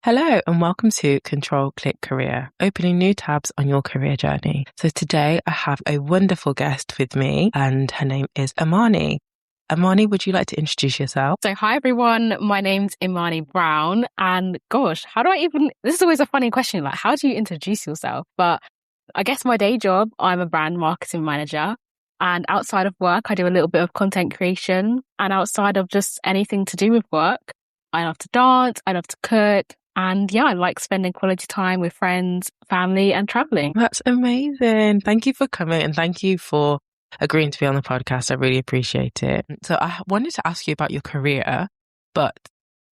Hello and welcome to Control Click Career, opening new tabs on your career journey. So today I have a wonderful guest with me and her name is Imani. Imani, would you like to introduce yourself? So hi everyone, my name's Imani Brown and gosh, this is always a funny question, like how do you introduce yourself? But I guess my day job, I'm a brand marketing manager, and outside of work, I do a little bit of content creation, and outside of just anything to do with work, I love to dance, I love to cook. And yeah, I like spending quality time with friends, family, and traveling. That's amazing. Thank you for coming and thank you for agreeing to be on the podcast. I really appreciate it. So I wanted to ask you about your career, but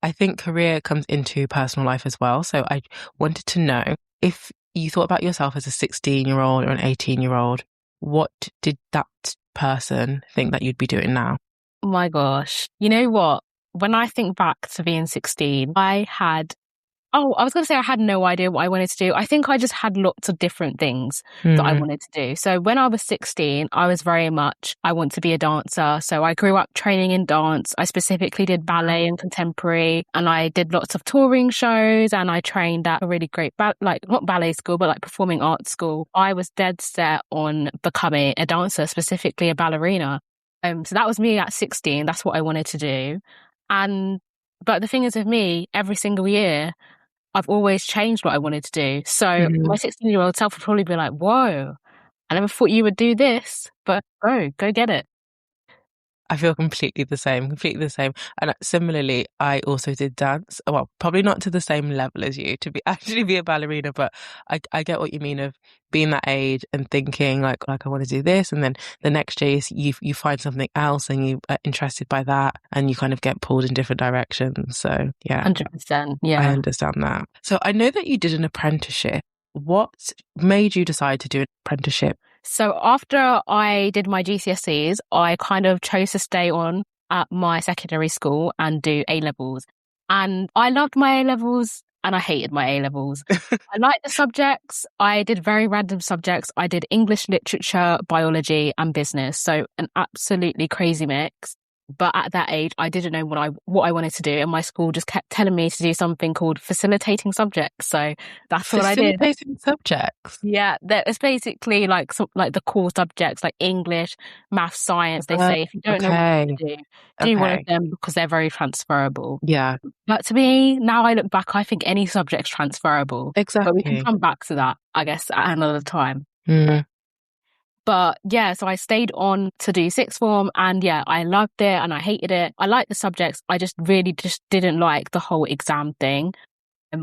I think career comes into personal life as well. So I wanted to know if you thought about yourself as a 16-year-old or an 18-year-old, what did that person think that you'd be doing now? Oh my gosh. You know what? When I think back to being 16, I was going to say I had no idea what I wanted to do. I think I just had lots of different things that I wanted to do. So when I was 16, I was very much, I want to be a dancer. So I grew up training in dance. I specifically did ballet and contemporary, and I did lots of touring shows, and I trained at a really great, not ballet school, but like performing arts school. I was dead set on becoming a dancer, specifically a ballerina. So that was me at 16. That's what I wanted to do. But the thing is with me, every single year, I've always changed what I wanted to do. So my 16-year-old self would probably be like, whoa, I never thought you would do this, but go get it. I feel completely the same. And similarly, I also did dance. Well, probably not to the same level as you to be a ballerina, but I get what you mean of being that age and thinking like I want to do this. And then the next year you find something else and you are interested by that and you kind of get pulled in different directions. So yeah. 100%. Yeah. I understand that. So I know that you did an apprenticeship. What made you decide to do an apprenticeship? So after I did my GCSEs, I kind of chose to stay on at my secondary school and do A-levels. And I loved my A-levels and I hated my A-levels. I liked the subjects. I did very random subjects. I did English literature, biology and business. So an absolutely crazy mix. But at that age, I didn't know what I wanted to do. And my school just kept telling me to do something called facilitating subjects. So that's what I did. Facilitating subjects? Yeah, it's basically like the core subjects like English, math, science. They say if you don't know what to do one of them because they're very transferable. Yeah. But to me, now I look back, I think any subject's transferable. Exactly. But we can come back to that, I guess, at another time. But yeah, so I stayed on to do sixth form and yeah, I loved it and I hated it. I liked the subjects. I just didn't like the whole exam thing.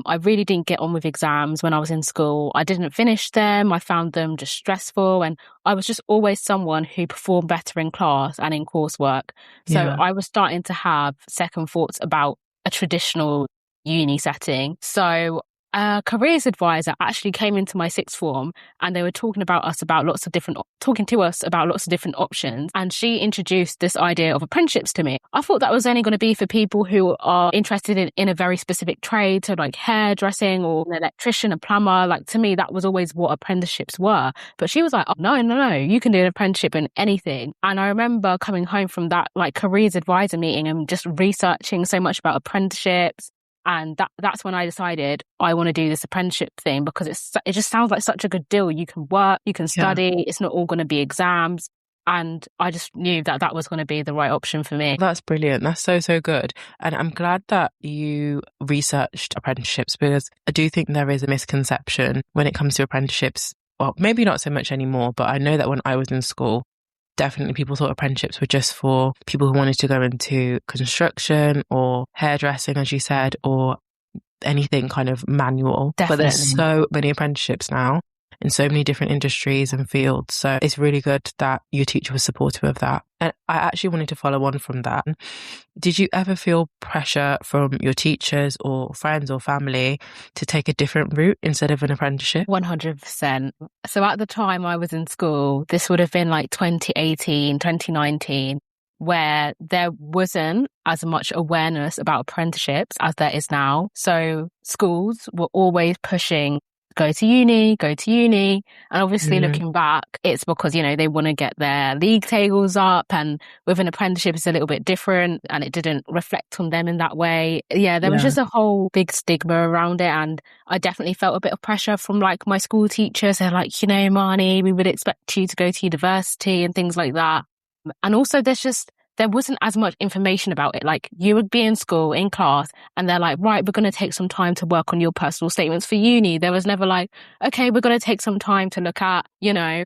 I really didn't get on with exams when I was in school. I didn't finish them. I found them just stressful. And I was just always someone who performed better in class and in coursework. So I was starting to have second thoughts about a traditional uni setting. So a careers advisor actually came into my sixth form and they were talking to us about lots of different options. And she introduced this idea of apprenticeships to me. I thought that was only going to be for people who are interested in a very specific trade. So like hairdressing or an electrician, a plumber. Like to me, that was always what apprenticeships were. But she was like, oh, no, you can do an apprenticeship in anything. And I remember coming home from that like careers advisor meeting and just researching so much about apprenticeships. And that's when I decided I want to do this apprenticeship thing because it just sounds like such a good deal. You can work, you can study. It's not all going to be exams. And I just knew that was going to be the right option for me. That's brilliant. That's so, so good. And I'm glad that you researched apprenticeships because I do think there is a misconception when it comes to apprenticeships. Well, maybe not so much anymore, but I know that when I was in school, definitely people thought apprenticeships were just for people who wanted to go into construction or hairdressing, as you said, or anything kind of manual. Definitely. But there's so many apprenticeships now in so many different industries and fields. So it's really good that your teacher was supportive of that. And I actually wanted to follow on from that. Did you ever feel pressure from your teachers or friends or family to take a different route instead of an apprenticeship? 100%. So at the time I was in school, this would have been like 2018, 2019, where there wasn't as much awareness about apprenticeships as there is now. So schools were always pushing go to uni. And obviously looking back, it's because, you know, they want to get their league tables up, and with an apprenticeship, it's a little bit different and it didn't reflect on them in that way. Yeah, there was just a whole big stigma around it. And I definitely felt a bit of pressure from like my school teachers. They're like, you know, Imani, we would expect you to go to university and things like that. And also there wasn't as much information about it. Like, you would be in school, in class, and they're like, right, we're going to take some time to work on your personal statements for uni. There was never like, okay, we're going to take some time to look at, you know,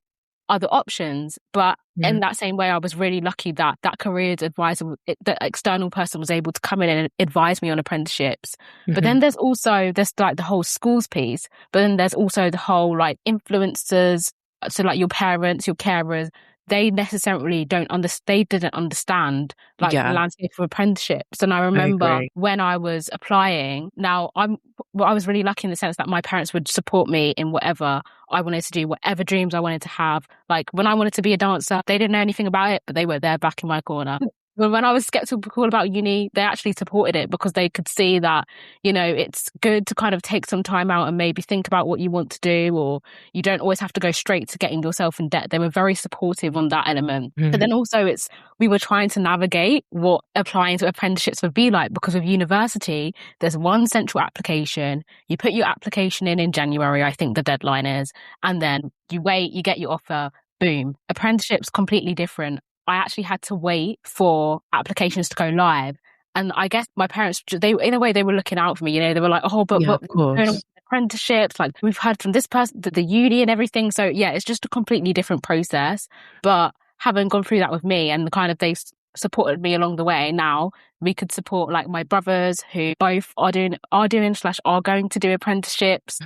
other options. But in that same way, I was really lucky that careers advisor, the external person, was able to come in and advise me on apprenticeships. But then there's like the whole schools piece, but then there's also the whole like influencers. So like your parents, your carers, they necessarily didn't understand like the landscape of apprenticeships. And I remember when I was applying, I was really lucky in the sense that my parents would support me in whatever I wanted to do, whatever dreams I wanted to have. Like when I wanted to be a dancer, they didn't know anything about it, but they were there back in my corner. But when I was skeptical about uni, they actually supported it because they could see that, you know, it's good to kind of take some time out and maybe think about what you want to do, or you don't always have to go straight to getting yourself in debt. They were very supportive on that element. But then also we were trying to navigate what applying to apprenticeships would be like, because with university, there's one central application. You put your application in January, I think the deadline is, and then you wait, you get your offer, boom. Apprenticeships completely different. I actually had to wait for applications to go live. And I guess my parents, in a way, they were looking out for me. You know, they were like, oh, but of course. Apprenticeships, like we've heard from this person, the uni and everything. So yeah, it's just a completely different process. But having gone through that with me, and they supported me along the way, now we could support like my brothers who both are doing / are going to do apprenticeships.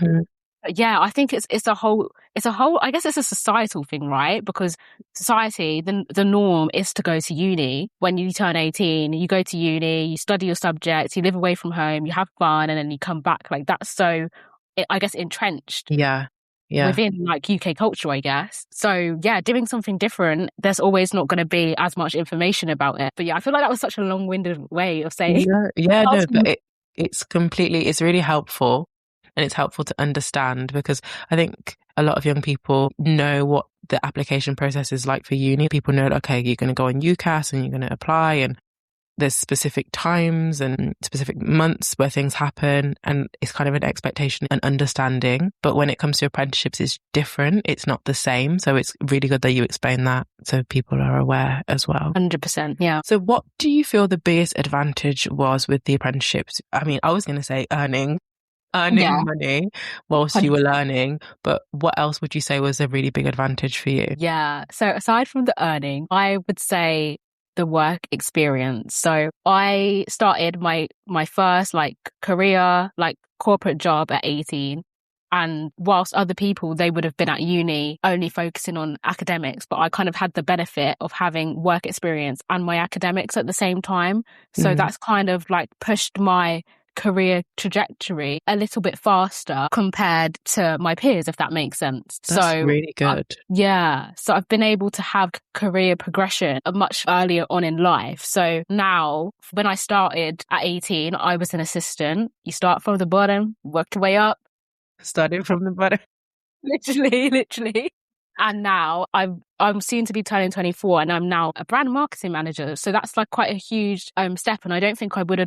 Yeah, I think it's a whole, I guess it's a societal thing, right? Because society, the norm is to go to uni. When you turn 18, you go to uni, you study your subjects, you live away from home, you have fun, and then you come back. Like that's so, I guess, entrenched. Yeah. Within like UK culture, I guess. So yeah, doing something different, there's always not going to be as much information about it. But yeah, I feel like that was such a long-winded way of saying. No, but it's really helpful. And it's helpful to understand, because I think a lot of young people know what the application process is like for uni. People know, okay, you're going to go on UCAS and you're going to apply, and there's specific times and specific months where things happen, and it's kind of an expectation and understanding. But when it comes to apprenticeships, it's different. It's not the same. So it's really good that you explain that so people are aware as well. 100%, yeah. So what do you feel the biggest advantage was with the apprenticeships? I mean, I was going to say earning money whilst you were learning, but what else would you say was a really big advantage for you? Yeah, so aside from the earning, I would say the work experience. So I started my first like career, like corporate job at 18. And whilst other people, they would have been at uni only focusing on academics, but I kind of had the benefit of having work experience and my academics at the same time. So that's kind of like pushed my career trajectory a little bit faster compared to my peers, if that makes sense. That's really good. So I've been able to have career progression much earlier on in life. So now, when I started at 18, I was an assistant. You start from the bottom, work your way up. Starting from the bottom. Literally. And now I'm soon to be turning 24, and I'm now a brand marketing manager. So that's like quite a huge step. And I don't think I would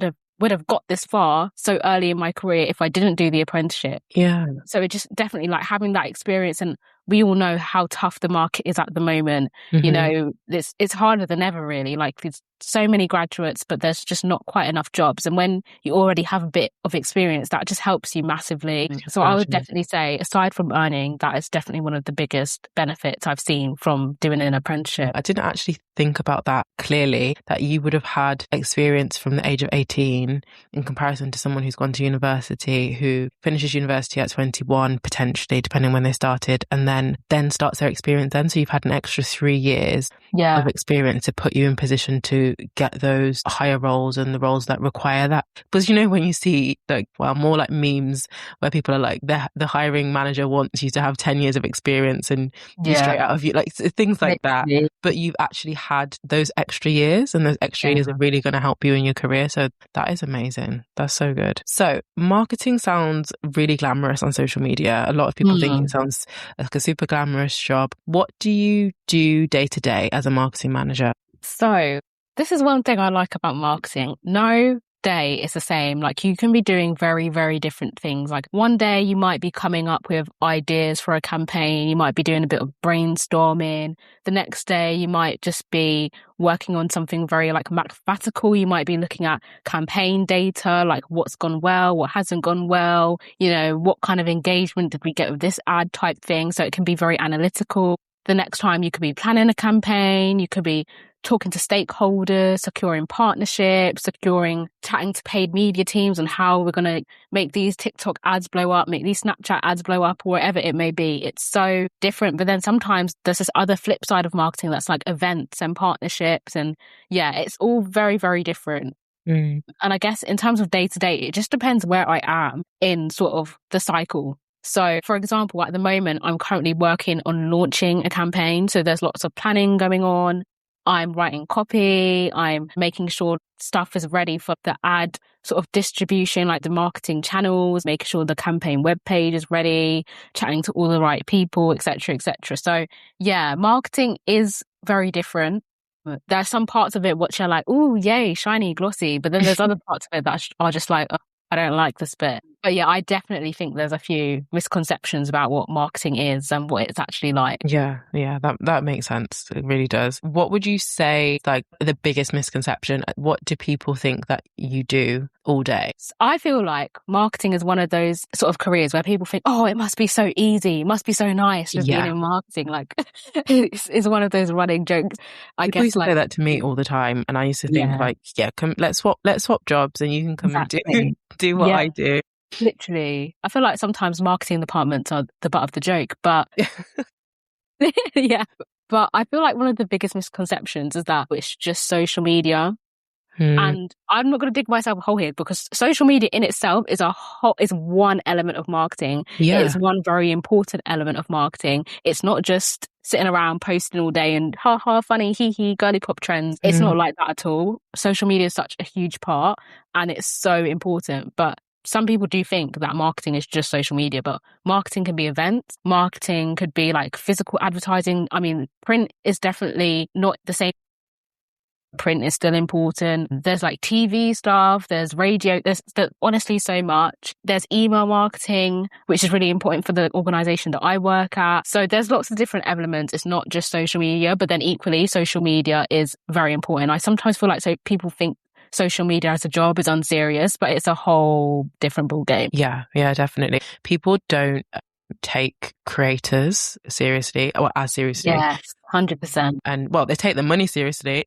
have got this far so early in my career if I didn't do the apprenticeship. Yeah. So it just definitely like having that experience, and we all know how tough the market is at the moment. You know, it's harder than ever, really. Like there's so many graduates, but there's just not quite enough jobs. And when you already have a bit of experience, that just helps you massively. So I would definitely say, aside from earning, that is definitely one of the biggest benefits I've seen from doing an apprenticeship. I didn't actually think about that clearly, that you would have had experience from the age of 18 in comparison to someone who's gone to university, who finishes university at 21, potentially, depending when they started, and then starts their experience then. So you've had an extra 3 years. of experience to put you in position to get those higher roles and the roles that require that. Because, you know, when you see more like memes where people are like, the hiring manager wants you to have 10 years of experience and you straight out of you, like things like that. But you've actually had those extra years, and those extra years are really going to help you in your career. So that is amazing. That's so good. So marketing sounds really glamorous on social media. A lot of people think it sounds like a super glamorous job. What do you do day to day as a marketing manager? So this is one thing I like about marketing. No day is the same. Like, you can be doing very, very different things. Like, one day you might be coming up with ideas for a campaign. You might be doing a bit of brainstorming. The next day you might just be working on something very like mathematical. You might be looking at campaign data, like what's gone well, what hasn't gone well, you know, what kind of engagement did we get with this ad type thing. So it can be very analytical. The next time you could be planning a campaign, you could be talking to stakeholders, securing partnerships, chatting to paid media teams on how we're going to make these TikTok ads blow up, make these Snapchat ads blow up, or whatever it may be. It's so different. But then sometimes there's this other flip side of marketing that's like events and partnerships. And yeah, it's all very, very different. And I guess in terms of day to day, it just depends where I am in sort of the cycle. So, for example, at the moment, I'm currently working on launching a campaign. So there's lots of planning going on. I'm writing copy. I'm making sure stuff is ready for the ad sort of distribution, like the marketing channels, making sure the campaign webpage is ready, chatting to all the right people, etc., etc. So yeah, marketing is very different. There are some parts of it which are like, ooh, yay, shiny, glossy. But then there's other parts of it that are just like, oh, I don't like this bit. But yeah, I definitely think there's a few misconceptions about what marketing is and what it's actually like. Yeah, that makes sense. It really does. What would you say, like, the biggest misconception? What do people think that you do all day? I feel like marketing is one of those sort of careers where people think, oh, it must be so easy. It must be so nice just being in marketing. Like, it's one of those running jokes. People used to say that to me all the time. And I used to think let's swap jobs and you can come and do what I do. Literally. I feel like sometimes marketing departments are the butt of the joke, but yeah. But I feel like one of the biggest misconceptions is that it's just social media. And I'm not going to dig myself a hole here, because social media in itself is one element of marketing. It's one very important element of marketing. It's not just sitting around posting all day and funny, hee, girly pop trends. It's not like that at all. Social media is such a huge part and it's so important. But some people do think that marketing is just social media, but marketing can be events. Marketing could be like physical advertising. I mean, print is definitely not the same. Print is still important. There's like TV stuff, there's radio, there's honestly so much. There's email marketing, which is really important for the organization that I work at. So there's lots of different elements. It's not just social media, but then equally social media is very important. I sometimes feel like people think social media as a job is unserious, but it's a whole different ballgame. Yeah, definitely. People don't take creators seriously, or as seriously. Yes, 100%. And well, they take the money seriously.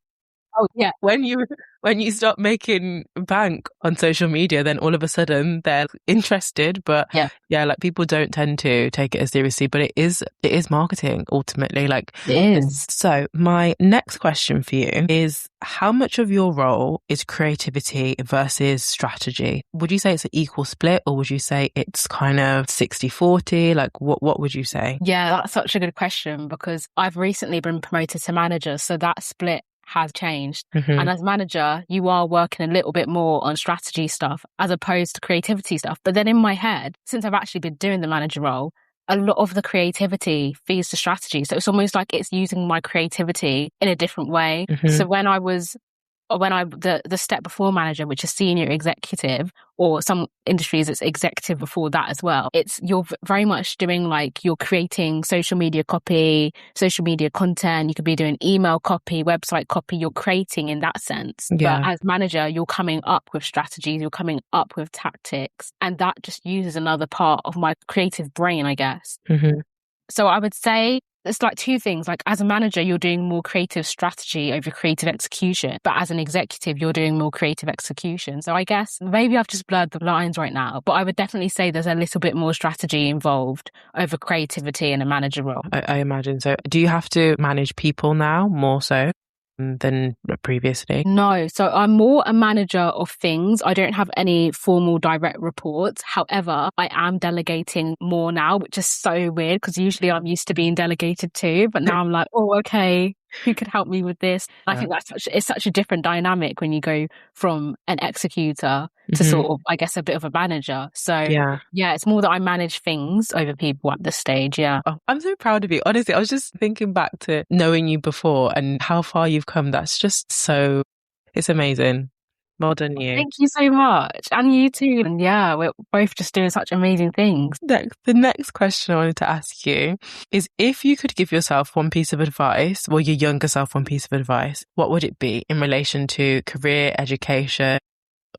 Oh yeah. When you start making bank on social media, then all of a sudden they're interested. But like, people don't tend to take it as seriously. But it is marketing ultimately. Like, it is. So my next question for you is, how much of your role is creativity versus strategy? Would you say it's an equal split, or would you say it's kind of 60-40? Like, what would you say? Yeah, that's such a good question, because I've recently been promoted to manager, so that split has changed. And as manager, you are working a little bit more on strategy stuff as opposed to creativity stuff. But then in my head, since I've actually been doing the manager role, a lot of the creativity feeds to strategy. So it's almost like it's using my creativity in a different way. So when I the step before manager, which is senior executive, or some industries it's executive before that as well, you're very much doing, like, you're creating social media copy, social media content. You could be doing email copy, website copy. You're creating in that sense. But as manager, you're coming up with strategies, you're coming up with tactics, and that just uses another part of my creative brain, I guess. So I would say it's like two things. Like as a manager, you're doing more creative strategy over creative execution. But as an executive, you're doing more creative execution. So I guess maybe I've just blurred the lines right now, but I would definitely say there's a little bit more strategy involved over creativity in a manager role. I imagine so. Do you have to manage people now more so than previously? No, so I'm more a manager of things. I don't have any formal direct reports. However, I am delegating more now, which is so weird because usually I'm used to being delegated to, but now I'm like, oh, okay, who could help me with this? I think it's such a different dynamic when you go from an executor to sort of, I guess, a bit of a manager. So yeah, it's more that I manage things over people at this stage. Yeah. Oh, I'm so proud of you. Honestly, I was just thinking back to knowing you before and how far you've come. That's just so, it's amazing. Well done, you. Thank you so much. And you too. And yeah, we're both just doing such amazing things. The next question I wanted to ask you is, if you could give yourself one piece of advice, or your younger self one piece of advice, what would it be in relation to career, education,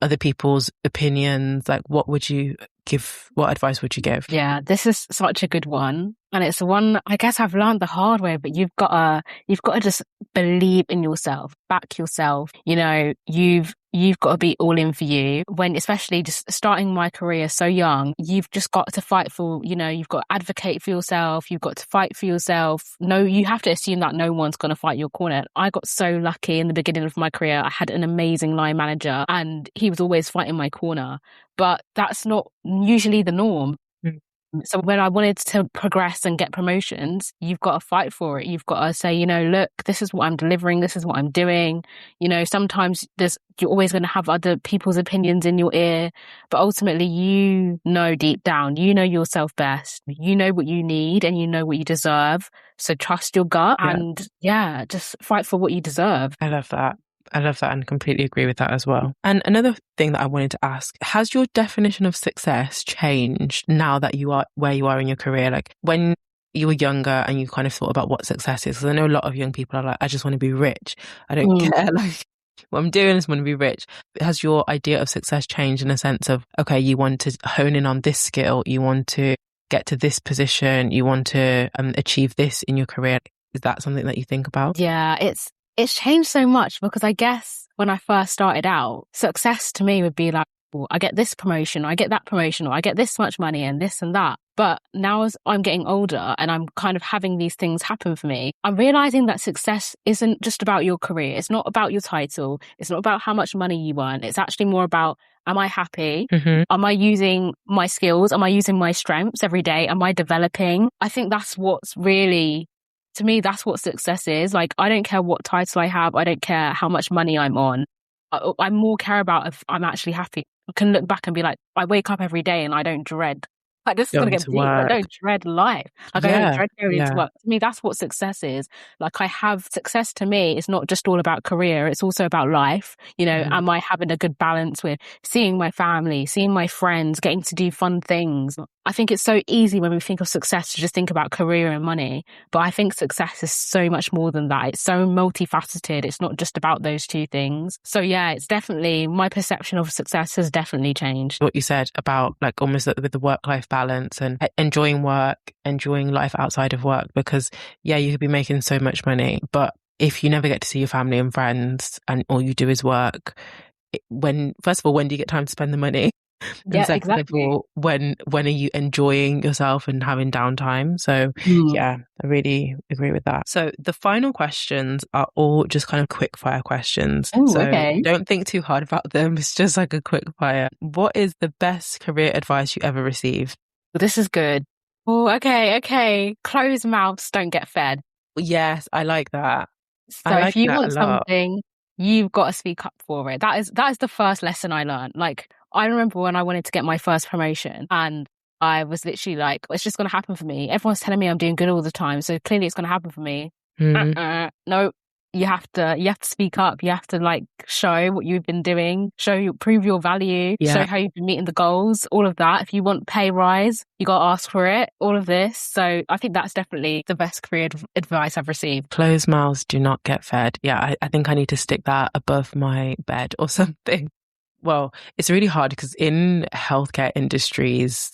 other people's opinions? Like, what would you give? What advice would you give? Yeah, this is such a good one. And it's the one I guess I've learned the hard way, but you've got to just believe in yourself, back yourself. You know, you've got to be all in for you. When, especially just starting my career so young, you've just got to fight for, you know, you've got to advocate for yourself. You've got to fight for yourself. No, you have to assume that no one's going to fight your corner. I got so lucky in the beginning of my career. I had an amazing line manager and he was always fighting my corner, but that's not usually the norm. So when I wanted to progress and get promotions, you've got to fight for it. You've got to say, you know, look, this is what I'm delivering. This is what I'm doing. You know, sometimes you're always going to have other people's opinions in your ear, but ultimately, you know, deep down, you know yourself best. You know what you need and you know what you deserve. So trust your gut and just fight for what you deserve. I love that. And completely agree with that as well. And another thing that I wanted to ask, has your definition of success changed now that you are where you are in your career? Like when you were younger and you kind of thought about what success is, because I know a lot of young people are like, I just want to be rich. I don't care like what I'm doing, I just want to be rich. Has your idea of success changed in a sense of, okay, you want to hone in on this skill, you want to get to this position, you want to achieve this in your career? Is that something that you think about? Yeah, it's changed so much because I guess when I first started out, success to me would be like, well, I get this promotion, or I get that promotion, or I get this much money and this and that. But now as I'm getting older and I'm kind of having these things happen for me, I'm realizing that success isn't just about your career. It's not about your title. It's not about how much money you earn. It's actually more about, am I happy? Am I using my skills? Am I using my strengths every day? Am I developing? I think that's what's really, to me, that's what success is. Like, I don't care what title I have. I don't care how much money I'm on. I more care about if I'm actually happy. I can look back and be like, I wake up every day and I don't dread. Like, this is going to get deep. I don't dread life. Like, I don't dread going to work. To me, that's what success is. Like, I have success to me. It's not just all about career. It's also about life. You know, am I having a good balance with seeing my family, seeing my friends, getting to do fun things? I think it's so easy when we think of success to just think about career and money. But I think success is so much more than that. It's so multifaceted. It's not just about those two things. So yeah, it's definitely, my perception of success has definitely changed. What you said about like almost with the work-life balance and enjoying work, enjoying life outside of work, because yeah, you could be making so much money, but if you never get to see your family and friends and all you do is work, first of all, when do you get time to spend the money? And second of all, when are you enjoying yourself and having downtime? So yeah, I really agree with that. So the final questions are all just kind of quick fire questions. Don't think too hard about them. It's just like a quick fire. What is the best career advice you ever received? This is good. Oh, okay. Closed mouths don't get fed. Yes, I like that. So if you want something, you've got to speak up for it. That is the first lesson I learned. Like, I remember when I wanted to get my first promotion and I was literally like, it's just going to happen for me. Everyone's telling me I'm doing good all the time, so clearly it's going to happen for me. No, you have to speak up. You have to like show what you've been doing, prove your value, show how you've been meeting the goals, all of that. If you want pay rise, you got to ask for it, all of this. So I think that's definitely the best career advice I've received. Closed mouths do not get fed. Yeah, I think I need to stick that above my bed or something. Well, it's really hard because in healthcare industries,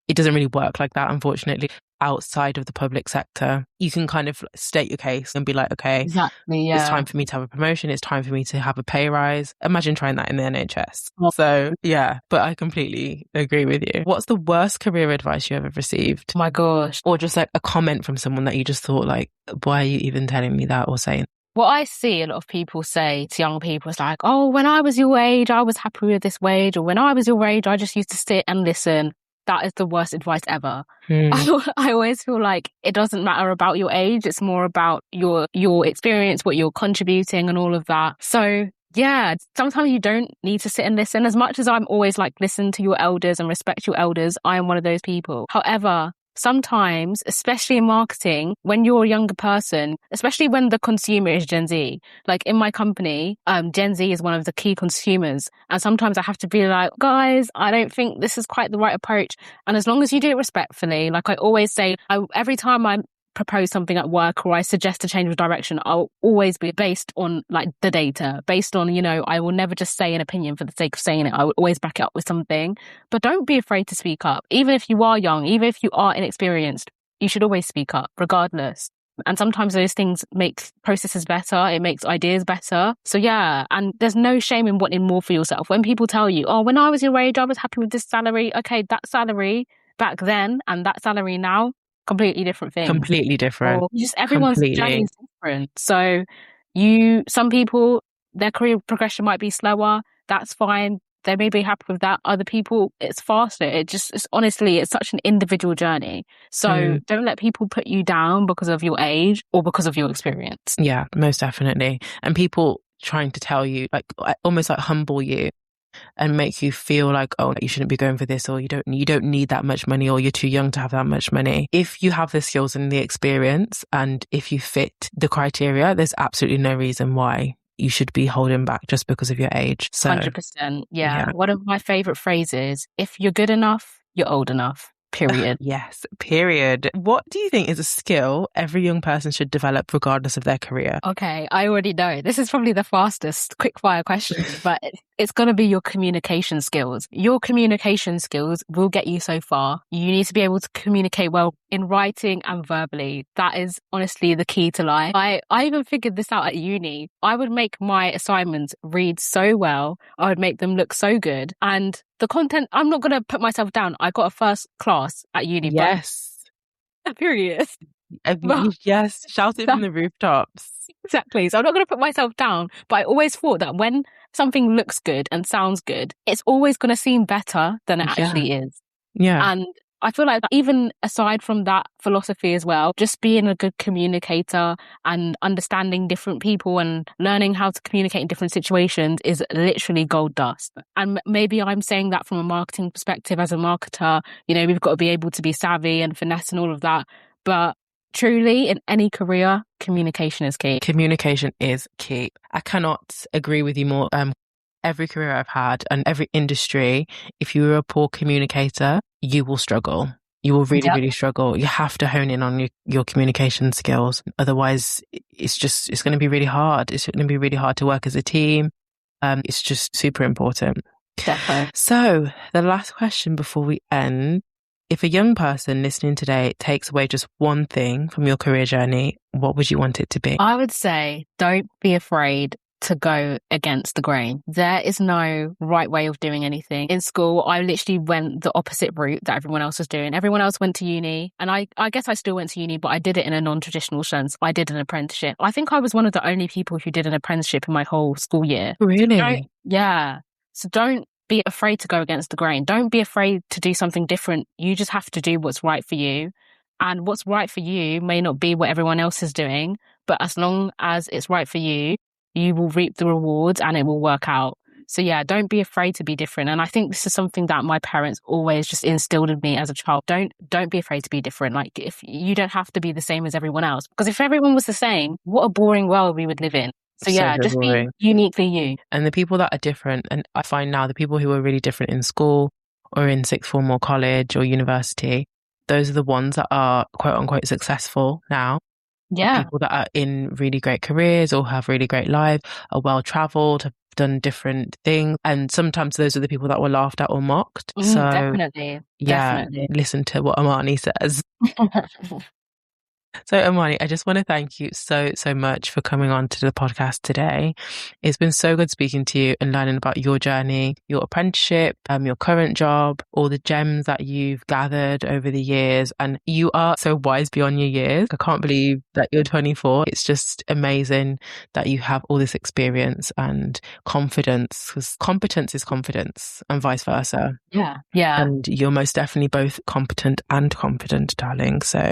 it doesn't really work like that, unfortunately. Outside of the public sector, you can kind of state your case and be like, okay, Exactly, it's yeah. time for me to have a promotion. It's time for me to have a pay rise. Imagine trying that in the NHS. Well, So yeah, but I completely agree with you. What's the worst career advice you ever received? oh my gosh. Or just like a comment from someone that you just thought like, why are you even telling me that or saying? What I see a lot of people say to young people is like, oh, when I was your age, I was happy with this wage. Or when I was your age, I just used to sit and listen. That is the worst advice ever. I always feel like it doesn't matter about your age. It's more about your experience, what you're contributing and all of that. So yeah, sometimes you don't need to sit and listen. As much as I'm always like, listen to your elders and respect your elders, I am one of those people. However, sometimes, especially in marketing, when you're a younger person, especially when the consumer is Gen Z, like in my company, Gen Z is one of the key consumers. And sometimes I have to be like, guys, I don't think this is quite the right approach. And as long as you do it respectfully, like I always say, every time I propose something at work or I suggest a change of direction, I'll always be based on like the data, based on, I will never just say an opinion for the sake of saying it. I will always back it up with something. But don't be afraid to speak up. Even if you are young, even if you are inexperienced, you should always speak up regardless. And sometimes those things make processes better. It makes ideas better. So yeah, and there's no shame in wanting more for yourself. When people tell you, oh, when I was your age, I was happy with this salary. Okay, that salary back then and that salary now, completely different things. Completely different. Or just everyone's journey is different. So some people, their career progression might be slower. That's fine. They may be happy with that. Other people, it's faster. It's such an individual journey. So don't let people put you down because of your age or because of your experience. Yeah, most definitely. And people trying to tell you, like almost like humble you and make you feel like, oh, you shouldn't be going for this, or you don't need that much money, or you're too young to have that much money. If you have the skills and the experience, and if you fit the criteria, there's absolutely no reason why you should be holding back just because of your age. So 100%. Yeah. One of my favorite phrases, if you're good enough, you're old enough. Period. Yes, period. What do you think is a skill every young person should develop regardless of their career? Okay, I already know. This is probably the fastest quick-fire question, but it's going to be your communication skills. Your communication skills will get you so far. You need to be able to communicate well in writing and verbally. That is honestly the key to life. I even figured this out at uni. I would make my assignments read so well. I would make them look so good. And the content, I'm not going to put myself down. I got a first class at uni. Yes. Period. Yes. Shout it from the rooftops. Exactly. So I'm not going to put myself down. But I always thought that when something looks good and sounds good, it's always going to seem better than it actually is. Yeah. And I feel like even aside from that philosophy as well, just being a good communicator and understanding different people and learning how to communicate in different situations is literally gold dust. And maybe I'm saying that from a marketing perspective as a marketer, we've got to be able to be savvy and finesse and all of that. But truly, in any career, communication is key. Communication is key. I cannot agree with you more. Every career I've had and every industry, if you're a poor communicator, you will struggle. You will really, really struggle. You have to hone in on your communication skills. Otherwise, it's going to be really hard. It's going to be really hard to work as a team. It's just super important. Definitely. So the last question before we end, if a young person listening today takes away just one thing from your career journey, what would you want it to be? I would say, don't be afraid to go against the grain. There is no right way of doing anything. In school, I literally went the opposite route that everyone else was doing. Everyone else went to uni, and I guess I still went to uni, but I did it in a non-traditional sense. I did an apprenticeship. I think I was one of the only people who did an apprenticeship in my whole school year. Really? So don't be afraid to go against the grain. Don't be afraid to do something different. You just have to do what's right for you. And what's right for you may not be what everyone else is doing, but as long as it's right for you, you will reap the rewards and it will work out. So yeah, don't be afraid to be different. And I think this is something that my parents always just instilled in me as a child. Don't be afraid to be different. Like, if you don't have to be the same as everyone else, because if everyone was the same, what a boring world we would live in. So yeah, just be uniquely you. And the people that are different, and I find now the people who are really different in school or in sixth form or college or university, those are the ones that are quote unquote successful now. Yeah. People that are in really great careers or have really great lives, are well traveled, have done different things. And sometimes those are the people that were laughed at or mocked. So Definitely. listen to what Imani says. So, Imani, I just want to thank you so much for coming on to the podcast today. It's been so good speaking to you and learning about your journey, your apprenticeship, your current job, all the gems that you've gathered over the years. And you are so wise beyond your years. I can't believe that you're 24. It's just amazing that you have all this experience and confidence, because competence is confidence and vice versa. Yeah. And you're most definitely both competent and confident, darling. So,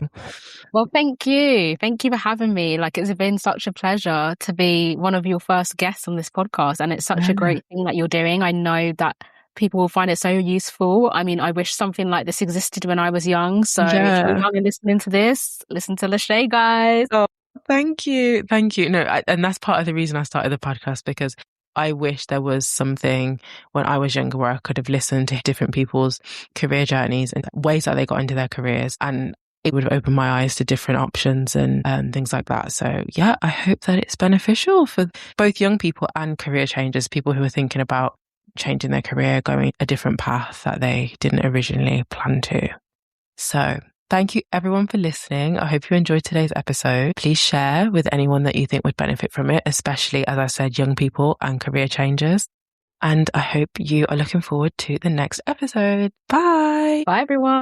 well, thank you. Thank you for having me. Like, it's been such a pleasure to be one of your first guests on this podcast. And it's such a great thing that you're doing. I know that people will find it so useful. I mean, I wish something like this existed when I was young. So if you're young and listening to this, listen to Lachey, guys. Oh, thank you. No, and that's part of the reason I started the podcast, because I wish there was something when I was younger where I could have listened to different people's career journeys and ways that they got into their careers. And it would have opened my eyes to different options and things like that. So yeah, I hope that it's beneficial for both young people and career changers, people who are thinking about changing their career, going a different path that they didn't originally plan to. So thank you everyone for listening. I hope you enjoyed today's episode. Please share with anyone that you think would benefit from it, especially, as I said, young people and career changers. And I hope you are looking forward to the next episode. Bye. Bye, everyone.